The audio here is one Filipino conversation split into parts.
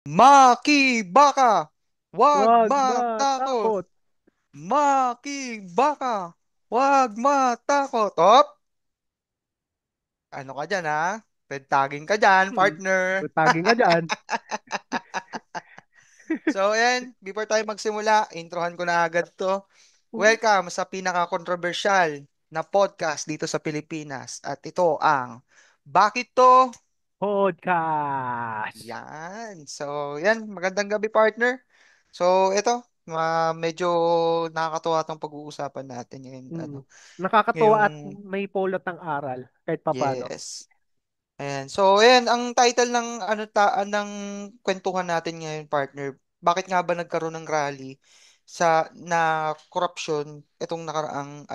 Makibaka! Wag Huwag matakot! matakot. Makibaka! Wag matakot! Op! Ano ka dyan, ha? Red tagging ka dyan, Hmm. partner. Taging ka dyan. So, ayan, before tayo magsimula, introhan ko na agad to. Welcome sa pinaka-controversial na podcast dito sa Pilipinas. At ito ang Bakit To? Podcast. Yan. So, yan. Magandang gabi, partner. So, ito. Medyo nakakatuwa itong pag-uusapan natin ngayon. Hmm. Ano, Nakakatuwa ngayong, at may pulot ng aral kahit papano. yes. Ayan. So, ayan. Ang title ng, ng kwentuhan natin ngayon, partner. Bakit nga ba nagkaroon ng rally na korupsyon itong nakaraang,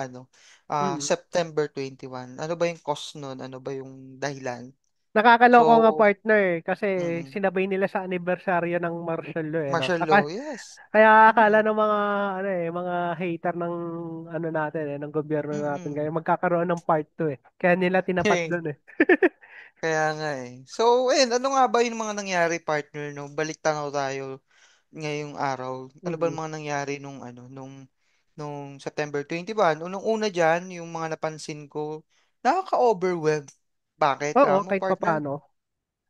Hmm. September 21? Ano ba yung cause nun? Ano ba yung dahilan? Nakakaloko nga So, partner kasi mm, sinabay nila sa anibersaryo ng martial law eh, no? martial law, yes. Kaya akala Mm, ng mga mga hater ng ano natin ng gobyerno natin kaya mm. magkakaroon ng part 2 eh. Kaya nila tinapat doon eh. Kaya nga eh. So, ayun, ano nga ba yung mga nangyari, partner, no? Balik tanaw tayo ngayong araw. Ano ba Mm. yung mga nangyari nung September 21? Unang-una dyan, yung mga napansin ko, nakaka-overwhelm. Bakit? Oo, Mo, kahit partner? papano.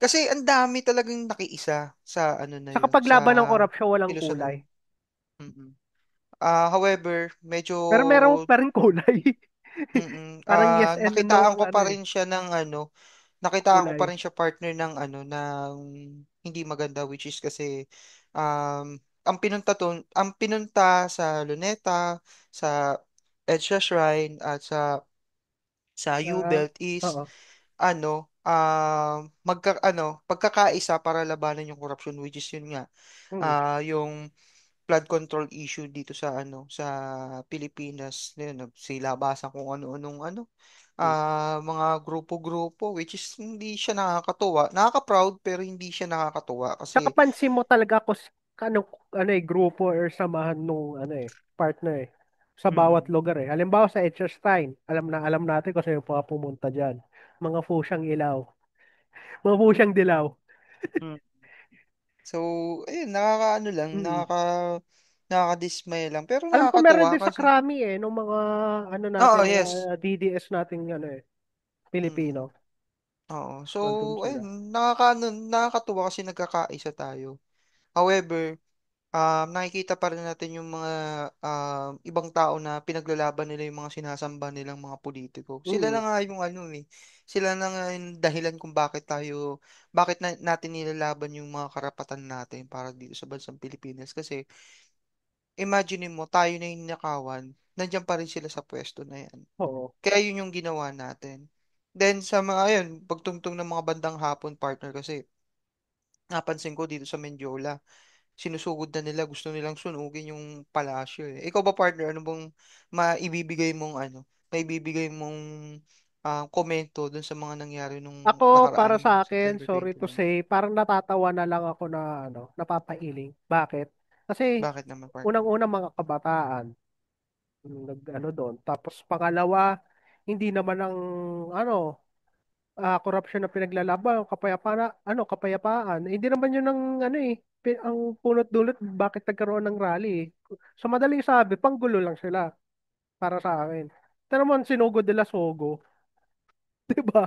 Kasi ang dami talagang nakiisa sa ano na Sa yun, sa kapaglaban ng korupsyon walang kilusan na kulay. yun. Mm-mm. However, medyo Pero meron pa rin kulay. Parang yes and no nakitaan ang ko ano pa eh, rin siya ng nakitaan ko pa kulay. rin siya partner ng ng hindi maganda, which is kasi ang pinunta sa Luneta, sa Edsa Shrine at sa Ah, U-Belt is oo. pagkakaisa para labanan yung corruption, which is yun nga Mm. yung flood control issue dito sa sa Pilipinas. Yun, silabasan kung ano-anong Mm. mga grupo-grupo, which is hindi siya nakakatuwa. Nakaka-proud pero hindi siya nakakatuwa Tsaka kasi pansin mo talaga kung ano, ano grupo or samahan nung partner sa bawat mm, lugar eh. Halimbawa sa Etcherstein, alam natin kung sino yung mga pumunta dyan. Mga fusyang ilaw, mga fusyang dilaw. mm. So, ayun, nakakaano lang, Mm. nakakadismay lang pero Alam ko meron nakakatuwa din sa kasi Krami nung mga natin, oo, mga yes. DDS nating Pilipino. Mm. Oo. So, Nandun sila. ayun, nakakatuwa kasi nagkakaisa tayo. However, nakikita pa rin natin yung mga ibang tao na pinaglalaban nila yung mga sinasamba nilang mga politiko. Sila Mm. na nga yung sila na nga yung dahilan kung bakit natin nilalaban yung mga karapatan natin para dito sa bansang Pilipinas. Kasi, imagine mo, tayo na yung nakawan, nandiyan pa rin sila sa pwesto na yan. Oo. Kaya yun yung ginawa natin. Then, sa mga, ayun, pagtungtong ng mga bandang hapon, partner, kasi, napansin ko dito sa Mendiola, sinusugod na nila, gusto nilang sunugin yung palasyo eh. Ikaw ba, partner, ano bang maibibigay mong komento dun sa mga nangyari nung Ako, para nakaraang sa akin, September sorry to 21? say, parang natatawa na lang ako na napapailing. Bakit? Kasi Bakit naman, partner? unang-una mga kabataan, doon. Tapos pangalawa, hindi naman ang korupsyon na pinaglalaban, kapayapaan, kapayapaan. Hindi naman yun ang ang punot dulot bakit nagkaroon ng rally. So madaling sabi, panggulo lang sila para sa akin. Pero naman sinugod nila Sogo, 'di ba?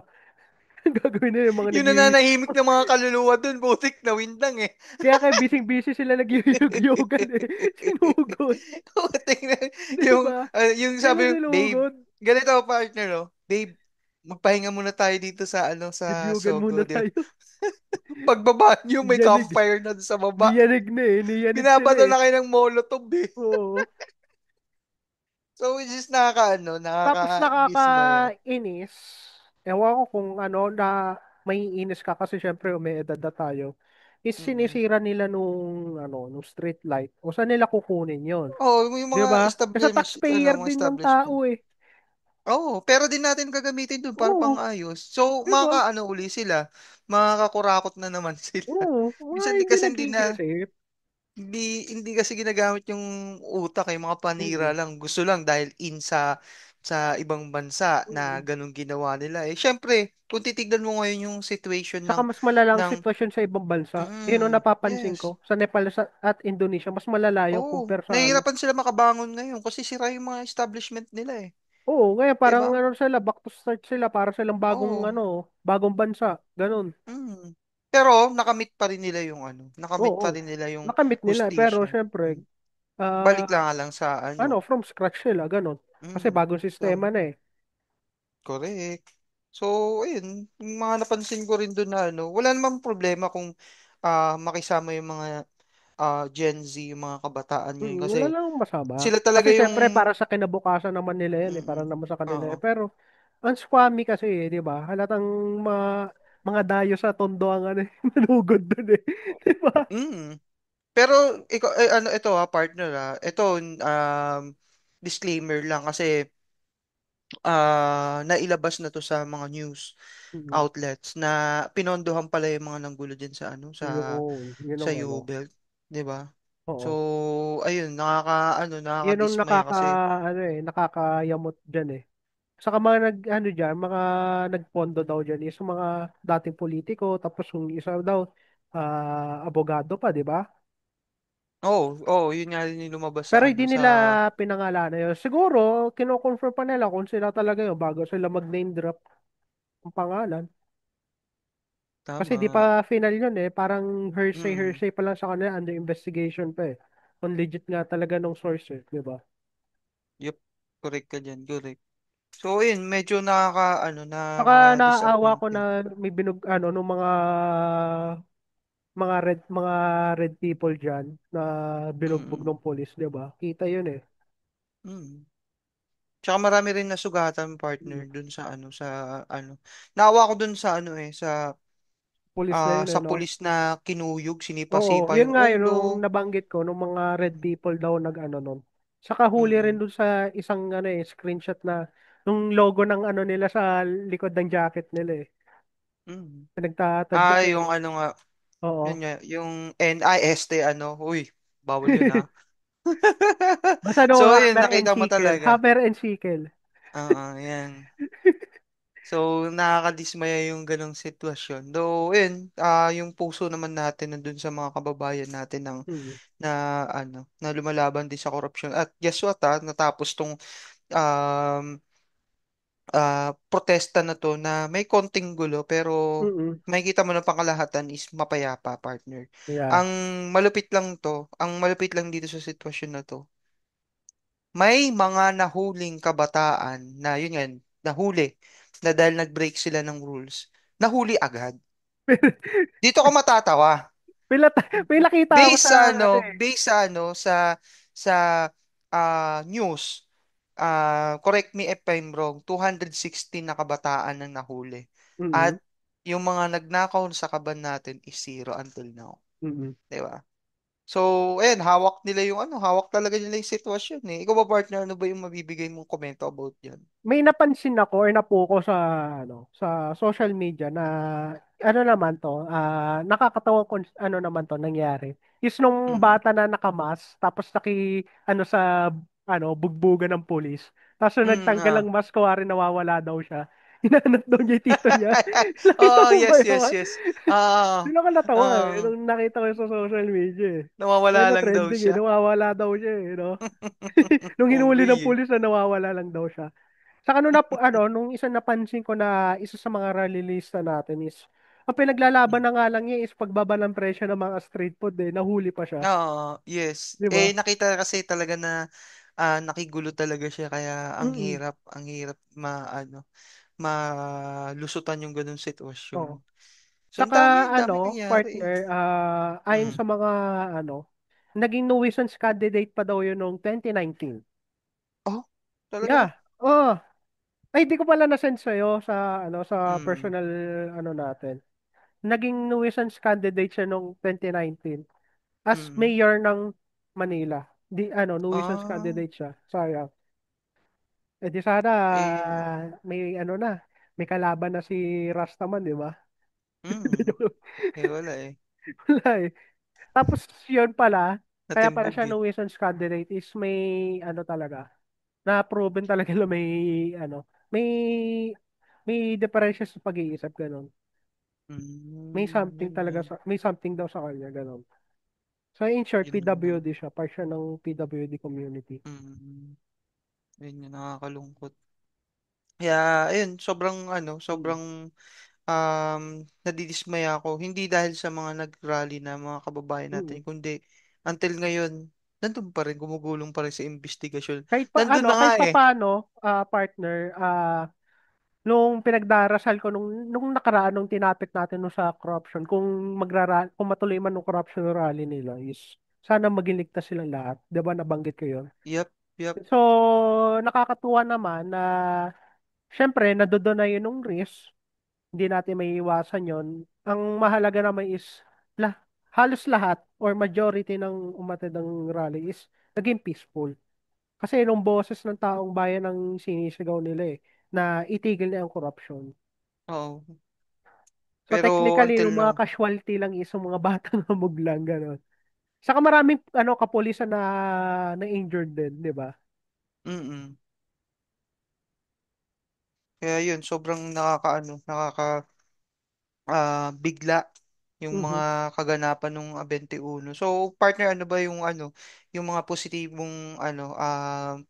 Ang gagawin nila yung mga Yung nananahimik ng mga kaluluwa dun, butik na windang eh. kaya busy-busy sila nagyuyug-yugan eh. Sinugod, Butik na, 'di ba? yung Sila sabi, babe, sinugod. ganito partner, oh, babe, magpahinga muna tayo dito sa Yugyugan muna Sogo. tayo. Pagbaba niyo, may Niyanig, campfire na doon sa baba. niyanig na eh. Niyanig sila Binabato eh. na kayo ng molotov eh. Oo. So, which is Tapos nakaka-dismaya. nakakainis. Ewan ko kung may inis ka kasi syempre may edad na tayo. Is Mm. sinisira nila nung street light. O saan nila kukunin yon? Oo, yung 'Di mga ba? Kasi ano, taxpayer mga din ng establishment. tao eh. Oo, pero din natin gagamitin doon para Oo, pang-ayos. So, 'di ba? makakaano uli sila, makakakurakot na naman sila. Oo, mga Minsan hindi kasi nag-iisip. hindi kasi ginagamit yung utak, yung mga panira Mm. lang. Gusto lang dahil in sa sa ibang bansa na Mm. ganun ginawa nila. Eh, syempre, kung titignan mo ngayon yung situation Saka mas malala ang ng, sitwasyon sa ibang bansa. Yun ang napapansin ko. yes. Sa Nepal at Indonesia, mas malala yung Oo, compare sa ano. nahihirapan sila makabangon ngayon kasi sira yung mga establishment nila eh. Oo, ngayon 'Di parang ba? ano sila, back to start sila para silang bagong Oo. ano, bagong bansa. Ganun. Mm. Pero nakamit pa rin nila yung ano, nakamit Oo, pa rin nila yung nakamit nila. Pero hustisya. syempre, Mm. Balik ah lang nga lang sa ano. ano, from scratch sila, ganun. Kasi bagong sistema Tama. na eh. Correct. So, ayun, yung mga napansin ko rin doon na ano, wala namang problema kung makisama yung mga Gen Z, yung mga kabataan ngayon Wala kasi lang masama. sila talaga Kasi yung syempre, para sa kinabukasan naman nila yan eh. Para mm, naman sa kanila eh. oo. Pero, ang squammy kasi eh, di ba? Halatang mga dayo sa tondo ang ano, eh, manugod dun eh. Di ba? Mm. Pero ikaw ano ito partner ito disclaimer lang kasi nailabas na to sa mga news Mm. outlets na pinondohan pala yung mga nanggulo din sa ano Yun sa ang ano. U-Belt, 'di ba? So, Oo. ayun, Yun ang nakakadismaya kasi ano eh, nakakayamot dyan eh. Saka mga ano dyan, mga nagpondo daw dyan is mga dating politiko, tapos yung isa daw, abogado pa, di ba? yun nga rin yung lumabas sa Pero ano hindi sa nila pinangalanan yun. Siguro, kino-confirm pa nila kung sila talaga yun bago sila mag-name drop ang pangalan. Kasi di pa tama. final yun eh. Parang Mm. hearsay pa lang sa kanila, under investigation pa eh. Kung legit nga talaga nung source eh, di ba? Yep, correct ka diyan, correct. So, ayun, medyo Saka naaawa ko na nakaka-disappointed. may ano nung mga red people diyan na binugbog Mm. ng pulis, 'di ba? Kita 'yun eh. Mm. Tsaka marami rin nasugatan partner Mm. dun sa ano. Naawa ko dun sa ano sa Pulis na 'yun eh, sa no? pulis na kinuyog, Oo, sinipa-sipa 'yun yung nga yun ulo. nung nabanggit ko nung mga red Mm. people daw nag-ano nun. Saka huli rin Mm. dun sa isang ano eh, screenshot na nung logo ng ano nila sa likod ng jacket nila eh. Mm. Nagtatadyak eh. Yung ano nga, yun Oo. nga, yung NIST uy, bawal yun Basta no, So, yun, hammer and nakita mo sickle. talaga. Hammer and sickle. Yan. So, nakakadismaya yung ganong sitwasyon. Though, yun, yung puso naman natin nandun sa mga kababayan natin Mm. na lumalaban din sa korupsyon. At guess what, natapos tong um, protesta na to na may konting gulo pero Mm. makikita mo na pangkalahatan is mapayapa, partner. Yeah. Ang ang malupit lang dito sa sitwasyon na to, may mga nahuling kabataan na yun yan, nahuli na dahil nag-break sila ng rules, nahuli agad. Dito ka matatawa. May nakita ako sa ano eh. Based sa sa news, correct me if I'm wrong, 216 na kabataan ang nahuli. Mm. At yung mga nagnakaw sa kaban natin is zero until now. Mm. 'Di ba? So, ayan, hawak talaga nila yung sitwasyon eh. Ikaw ba partner, ano ba yung mabibigay mong komento about yan? May napansin ako or napuko sa ano sa social media na ano naman to, nakakatawa kung ano naman to nangyari. Is nung Mm. bata na nakamas tapos ano sa ano bugbugan ng pulis. Tapos nung Mm, nagtanggal ang mask, kuwari nawawala daw siya. Hinanap daw niya yung tito niya. Nakita Oh, mo ba yes, yun? yes, yes. Ah, Doon ako natawa eh. ah, Nung nakita ko yun sa social media eh. nawawala Ayun na lang daw trending eh. siya. Nawawala daw siya eh. No? Nung hinuli ng Unggoy eh. pulis na nawawala lang daw siya. Saka nung, nung isa napansin ko na isa sa mga rallyista natin is, ang pinaglalaban Mm. na nga lang niya is pagbaba ng presyo ng mga street food eh. Nahuli pa siya. Oo, yes. Di ba? Nakita kasi talaga na nakigulo talaga siya kaya Mm. ang hirap malusutan yung ganung Oo. sitwasyon. So, Saka ang dami nangyari partner, ayon Mm. sa mga naging nuisance candidate pa daw yun noong 2019. Oh, Yeah. talaga? Oh, ay di ko pala na-send sa'yo sa sa Mm. personal natin. Naging nuisance candidate siya noong 2019 as Mm. mayor ng Manila. Di nuisance Ah, candidate siya. Sayang. Eh di sana eh, may may kalaban na si Rastaman, di ba? mm. Wala eh. Wala eh. Tapos yun pala, kaya pala Natimbog siya eh. nuisance candidate is may talaga. na proven talaga na ano, may may diferensya sa pag-iisip ganun. May something Yun talaga nga. may something daw sa kanya ganun. So in short, Yun nga. PWD siya, part siya ng PWD community. Mm, yun nga, nakakalungkot. Kaya, ayun, Mm. sobrang nadidismaya ako. Hindi dahil sa mga nag-rally na mga kababayan natin, Mm. kundi until ngayon, nandun pa rin, gumugulong pa rin sa investigasyon. Ano, Nandun na nga kahit pa eh. paano, partner, nung pinagdarasal ko nung nakaraan nung tinapik natin nung sa corruption kung matuloy man nung corruption rally nila is sana maging ligtas silang lahat, 'di ba nabanggit ko 'yon. Yep, yep. So nakakatuwa naman na syempre nandoon na yun nung risk, hindi natin may iwasan 'yon. Ang mahalaga naman is lah halos lahat or majority ng umatid ng rally is naging peaceful. Kasi nung boses ng taong bayan ang sinisigaw nila na itigil na ang corruption. Oo. So Pero technically, until yung mga now, casualty lang is yung mga batang hamog lang, gano'n. Saka maraming kapulisan na injured din, di ba? mm. Kaya yun, sobrang bigla yung Mhm. mga kaganapan ng 21. So, partner, ano ba yung mga positibong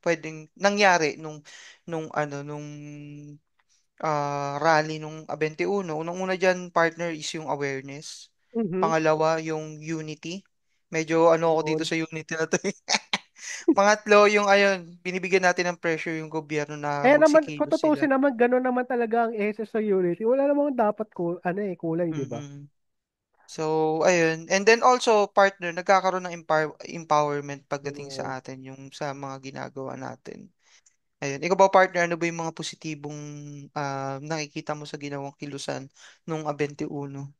pwedeng nangyari nung rally nung 21. Unang-una diyan, partner, is yung awareness. Mhm. Pangalawa, yung unity. Medyo ano ako dito Yun. sa unity na to eh. Pangatlo, yung ayun, binibigyan natin ng pressure yung gobyerno na Kaya naman, kung magsikilos sila. tutusin naman, gano'n naman talaga ang essence sa unity. Wala namang dapat kulay, di ba? mm So, ayun. And then also, partner, nagkakaroon ng empowerment pagdating Yun. sa atin, yung sa mga ginagawa natin. Ayun. Ikaw ba, partner, ano ba yung mga positibong nakikita mo sa ginawang kilusan nung 21?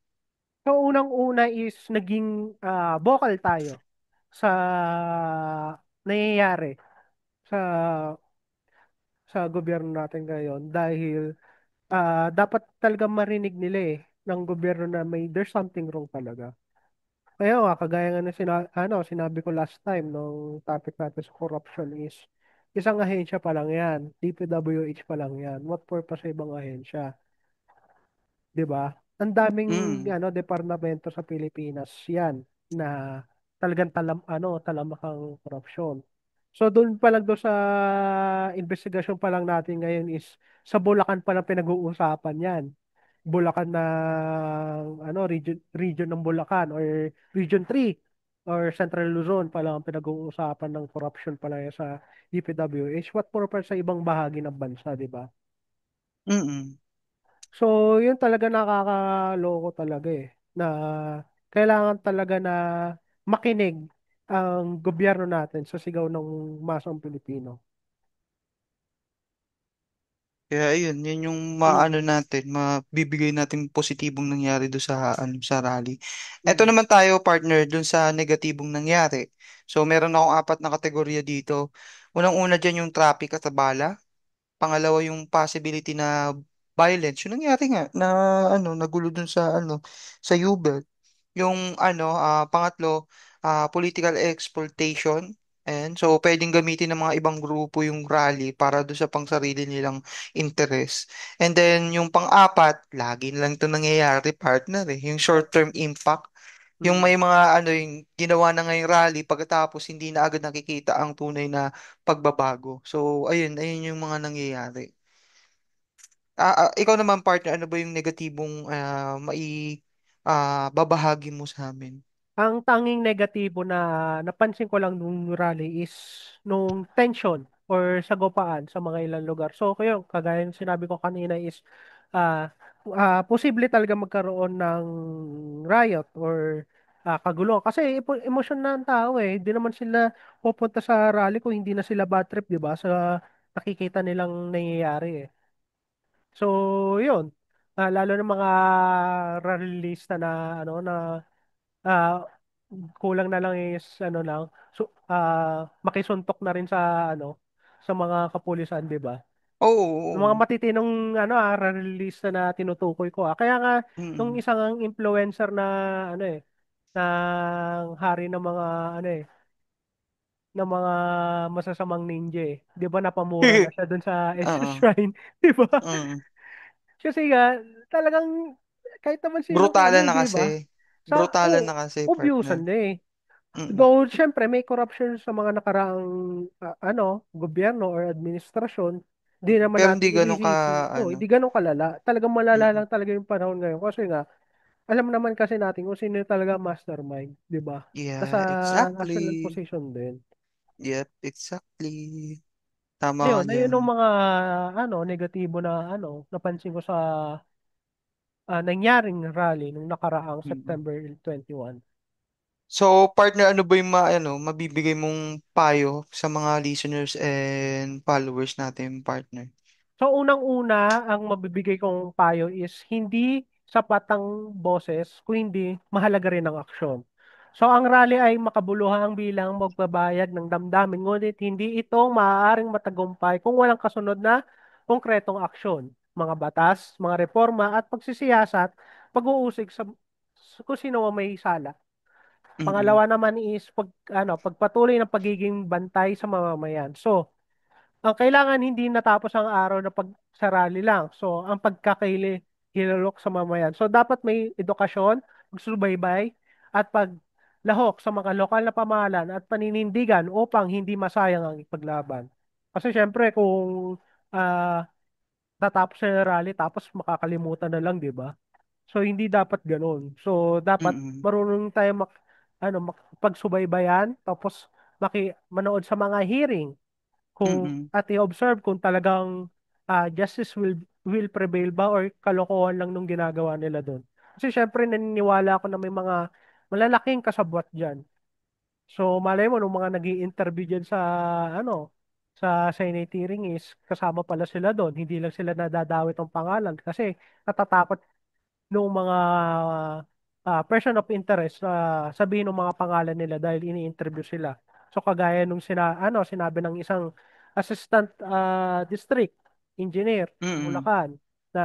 So, unang-una is naging vocal tayo sa nangyayari sa gobyerno natin ngayon dahil dapat talaga marinig nila ng gobyerno na there's something wrong talaga. Kaya nga, kagaya nga na sinabi ko last time nung topic natin sa corruption is isang ahensya pa lang yan, DPWH pa lang yan. What purpose sa ibang ahensya? 'Di ba? Ang daming Mm. departamento sa Pilipinas 'yan na talagang talamakang korupsyon. So doon pa lang doon sa investigasyon pa lang natin ngayon is sa Bulacan pa lang pinag-uusapan 'yan. Bulacan ng region ng Bulacan or Region 3 or Central Luzon pa lang ang pinag-uusapan ng corruption pala yan sa DPWH. What purpose sa ibang bahagi ng bansa, 'di ba? Mm. So, yun talaga nakakaloko talaga na kailangan talaga na makinig ang gobyerno natin sa sigaw ng masang Pilipino. Kaya ayun, yun yung maano Mm. natin, mabibigay natin positibong nangyari do sa rally. Eto Mm. naman tayo, partner, dun sa negatibong nangyari. So, meron akong apat na kategorya dito. Unang-una dyan yung traffic at abala. Pangalawa yung possibility na violence. Yung nangyari nga na nagulo dun sa Uber. Yung pangatlo, political exploitation. And so pwedeng gamitin ng mga ibang grupo yung rally para do sa pangsarili nilang interest. And then yung pang-apat, lagi na lang ito nangyayari, partner eh, yung short-term impact. Yung Mm. may mga yung ginawa na ngayong rally pagkatapos hindi na agad nakikita ang tunay na pagbabago. So ayun yung mga nangyayari. Ikaw naman, partner, ano ba yung negatibong babahagi mo sa amin? Ang tanging negatibo na napansin ko lang nung rally is nung tension or sagupaan sa mga ilang lugar. So, kayo, kagaya ng sinabi ko kanina is ah posible talaga magkaroon ng riot or kaguluhan. Kasi emosyon na ang tao eh. Hindi naman sila pupunta sa rally kung hindi na sila bad trip, di ba? Sa nakikita nilang nangyayari eh. So, yun. Lalo ng mga rallyista na ah, kulang na lang is makisuntok na rin sa sa mga kapulisan, 'di ba? Oo, Yung mga oo. matitinong rallyista na tinutukoy ko. Kaya nga nung Mm. isang influencer na ng hari ng mga ng mga masasamang ninja eh. 'Di ba napamura na siya doon sa Ancient Oo. Shrine, 'di ba? Mm. Kasi nga talagang kahit naman sinong Brutalan ano, na 'di kasi. ba? Brutalan na kasi, partner. Ubusan na eh. Mm. Though, syempre, may corruption sa mga nakaraang gobyerno or administrasyon, di Mm. naman Pero hindi natin ganun ka, isisisi. Oh, ano. hindi ganun kalala. Talagang malala Mm. lang talaga yung panahon ngayon. Kasi nga, alam naman kasi natin kung sino talaga mastermind, di ba? Nasa Yeah, national exactly. position din. Yep, exactly. Tama ka Ayun dyan. ang mga negatibo na napansin ko sa nangyaring rally nung nakaraang Mm. September 21. So, partner, ano ba yung mabibigay mong payo sa mga listeners and followers natin, partner? So, unang-una, ang mabibigay kong payo is hindi sapat ang boses kung hindi mahalaga rin ang aksyon. So, ang rally ay makabuluhang bilang magbabayag ng damdamin, ngunit hindi ito maaaring matagumpay kung walang kasunod na konkretong aksyon, mga batas, mga reforma at pagsisiyasat, pag-uusig sa kung sino ang may sala. Mm-mm. Pangalawa naman is pagpatuloy ng pagiging bantay sa mamamayan. So, ang kailangan hindi natapos ang araw na pagsarali lang. So, ang pagkakaili, hilulok sa mamayan. So, dapat may edukasyon, pagsubaybay, at paglahok sa mga lokal na pamahalaan at paninindigan upang hindi masayang ang ipaglaban. Kasi syempre, kung ah, tatapos na yung rally, tapos makakalimutan na lang, di ba? So, hindi dapat ganun. So, dapat Mm-mm. marunong tayo pagsubaybayan, tapos manood sa mga hearing kung Mm-mm. at i-observe kung talagang justice will prevail ba or kalokohan lang nung ginagawa nila doon. Kasi syempre naniniwala ako na may mga malalaking kasabwat diyan. So malay mo nung mga nag-i-interview diyan sa sa Senate hearing is kasama pala sila doon. Hindi lang sila nadadawit ng pangalan kasi natatakot nung mga person of interest sabihin ng mga pangalan nila dahil ini-interview sila. So kagaya nung sinabi ng isang assistant district engineer sa Mm-mm. Bulacan na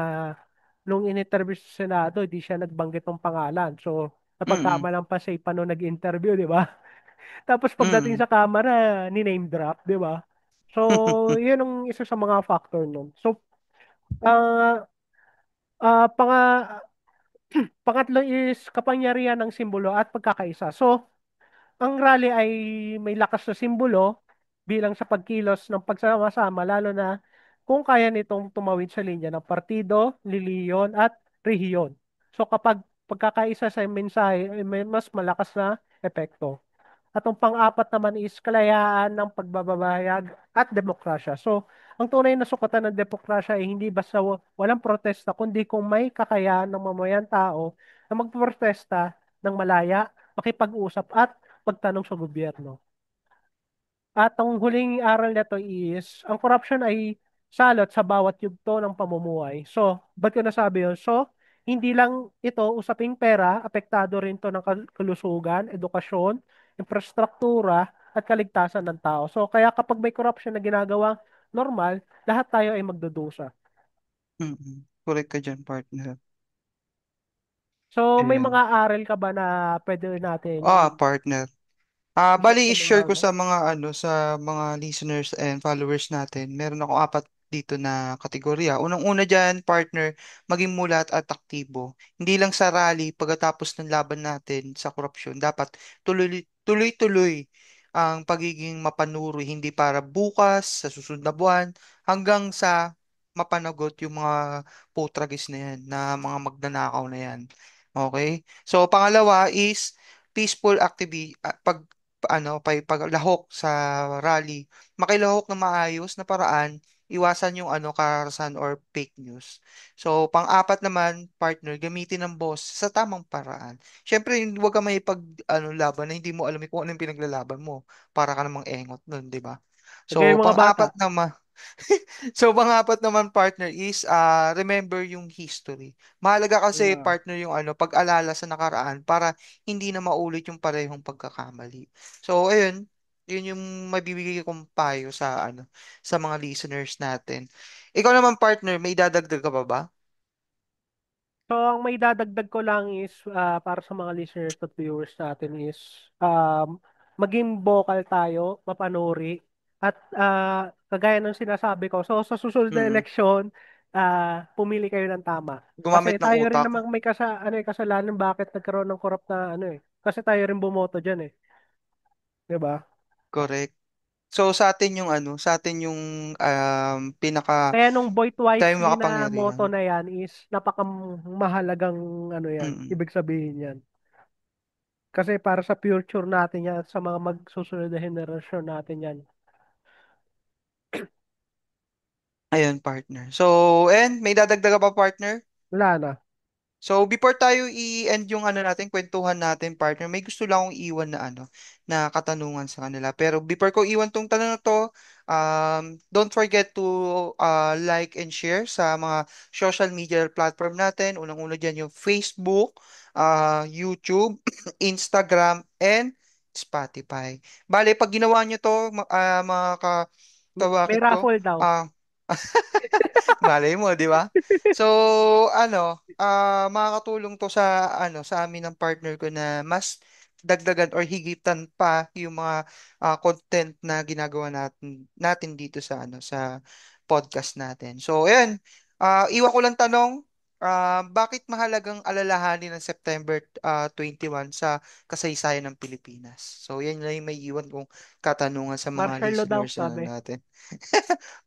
nung in-interview sa Senado, di siya nagbanggit ng pangalan. So Mm-mm. napagkamalan pa siya paano nag-interview, di ba? Tapos pagdating Mm-mm. sa camera, ni-name drop, di ba? So, yun ang isa sa mga factor nun. So, ah ah, panga, pangatlo is kapangyarihan ng simbolo at pagkakaisa. So, ang rally ay may lakas na simbolo bilang sa pagkilos ng pagsama-sama, lalo na kung kaya nitong tumawid sa linya ng partido, liliyon at rehiyon. So kapag pagkakaisa sa mensahe, ay may mas malakas na epekto. At ang pang-apat naman is kalayaan ng pagbabayag at demokrasya. So, ang tunay na sukatan ng demokrasya ay hindi basta walang protesta, kundi kung may kakayahan ng mamayan tao na magprotesta ng malaya, makipag-usap at pagtanong sa gobyerno. At ang huling aral nito is, ang corruption ay salot sa bawat yugto ng pamumuhay. So, ba't ko nasabi yun? So, hindi lang ito usaping pera, apektado rin to ng kalusugan, edukasyon, infrastruktura, at kaligtasan ng tao. So, kaya kapag may corruption na ginagawa normal, lahat tayo ay magdudusa. Mm-mm. Correct ka dyan, partner. So, may Ayan. mga aral ka ba na pwede natin Partner. i-share Bali sa mga i-share ko sa mga listeners and followers natin. Meron ako apat dito na kategorya. Unang-una diyan, partner, maging mulat at aktibo. Hindi lang sa rally pagkatapos ng laban natin sa korupsyon, dapat tuloy-tuloy ang pagiging mapanuri, hindi para bukas, sa susunod na buwan, hanggang sa mapanagot yung mga putragis na yan, na mga magnanakaw na yan. Okay? So, pangalawa is peaceful activity, paglahok sa rally, makilahok na maayos na paraan, iwasan yung karahasan or fake news. So, pang-apat naman, partner, gamitin ng boss sa tamang paraan. Syempre, huwag ka may laban na hindi mo alam kung ano yung pinaglalaban mo. Para ka namang engot nun, di ba? kaya So, mga bata? pang-apat naman, so, pang-apat naman, partner, is remember yung history. Mahalaga kasi, Yeah. partner, yung pag-alala sa nakaraan para hindi na maulit yung parehong pagkakamali. So, ayun, yun yung mabibigay kong payo sa mga listeners natin. Ikaw naman, partner, may dadagdag ka pa ba? So, ang may dadagdag ko lang is para sa mga listeners at viewers natin is maging vocal tayo, mapanuri, at kagaya ng sinasabi ko, so sa susunod na Mm. eleksyon, pumili kayo ng tama. Kasi Gumamit ng tayo rin utak. namang may kasalanan bakit nagkaroon ng corrupt na ano eh. Kasi tayo rin bumoto diyan eh, 'di ba? Correct. So sa atin yung ano, sa atin yung pinaka Kaya nung vote tayo wisely na makapangyarihan. motto na yan is napakamahalagang ano yan, Mm. ibig sabihin yan. Kasi para sa future natin yan at sa mga magsusunod na henerasyon natin yan. Ayun, partner. So, and may dadagdaga pa, partner? Wala na. So, before tayo i-end yung ano natin, kwentuhan natin, partner, may gusto lang akong iwan na ano, na katanungan sa kanila. Pero before ko iwan tong tanong na to, don't forget to like and share sa mga social media platform natin. Unang-una dyan yung Facebook, YouTube, Instagram, and Spotify. Bale, pag ginawa nyo to, mga May tawagin to, raffle daw. ah, malay mo, di ba? So, ano, makakatulong to sa ano sa amin ng partner ko na mas dagdagan or higitan pa yung mga content na ginagawa natin dito sa ano sa podcast natin. So, ayan, iwan ko lang tanong, bakit mahalagang alalahanin ng September 21 sa kasaysayan ng Pilipinas? So, yan lang yung may iwan kong katanungan sa mga Martial law daw, listeners na sabi. natin.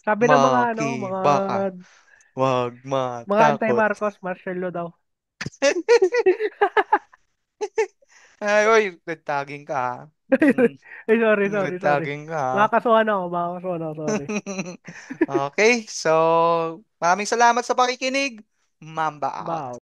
Sabi ng mga ano, Maki, baka. Wag mga matakot. anti-Marcos, martial law daw. Ay, oy, good tagging ka. Ha? Mm, Ay, sorry, sorry, good sorry. tagging ka. Ha? Makakasuhan ako, sorry. Okay, so maraming salamat sa pakikinig. Mamba out. Bow.